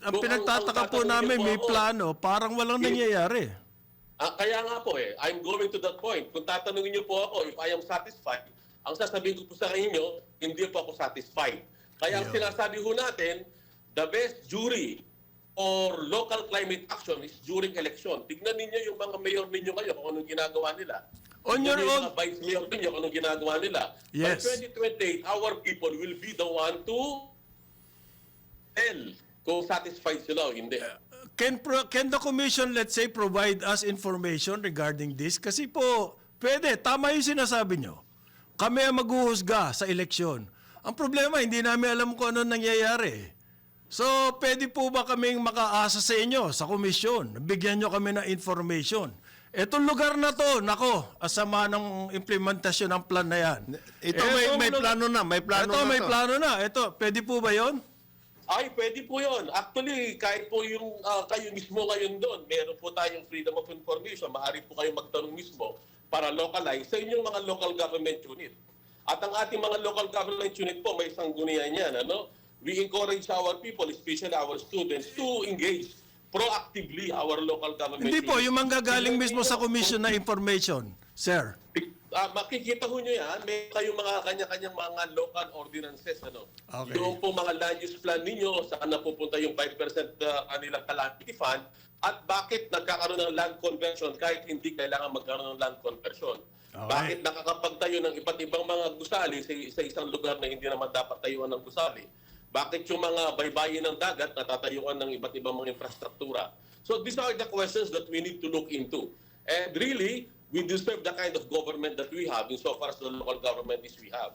ang pinagtataka po namin, may plano, parang walang nangyayari. Kaya nga po I'm going to that point. Kung tatanungin niyo po ako if I am satisfied, ang sasabihin ko po sa inyo, hindi po ako satisfied. Kaya ang sinasabi ho natin, the best jury or local climate action is during election. Tignan ninyo yung mga mayor ninyo kayo kung anong ginagawa nila. On your Tignan own... yung mga vice mayor ninyo kung anong ginagawa nila. Yes. By 2028, our people will be the one to tell kung satisfied sila o hindi. Can the commission, let's say, provide us information regarding this? Kasi po, pwede, tama yung sinasabi nyo. Kami ang maghuhusga sa eleksyon. Ang problema, hindi namin alam kung ano nangyayari. So, pwede po ba kaming makaasa sa inyo, sa komisyon? Bigyan nyo kami ng information. Etong lugar na to, nako, asama ng implementasyon ng plan na yan. Ito may plano na, may plano na. Ito, may plano na. Ito, pwede po ba yon? Ay, pwede po yun. Actually, kahit po yung kayo mismo ngayon doon, meron po tayong freedom of information. Maaari po kayong magtanong mismo para localize sa inyong mga local government unit. At ang ating mga local government unit po, may sanggunian yan. We encourage our people, especially our students, to engage proactively our local government Hindi po, unit. yung manggagaling mismo sa commission na information, sir. Makikita ho nyo yan, may kayong mga kanya-kanyang mga local ordinances. Okay. Yung po mga land use plan ninyo, saan napupunta yung 5% kanilang calamity fund, at bakit nagkakaroon ng land conversion kahit hindi kailangan magkaroon ng land conversion. Okay. Bakit nakakapagtayo ng iba't ibang mga gusali sa isang lugar na hindi naman dapat tayuan ng gusali. Bakit yung mga baybayin ng dagat natatayuan ng iba't ibang mga infrastruktura. So these are the questions that we need to look into. And really, we deserve the kind of government that we have insofar as the local government is we have.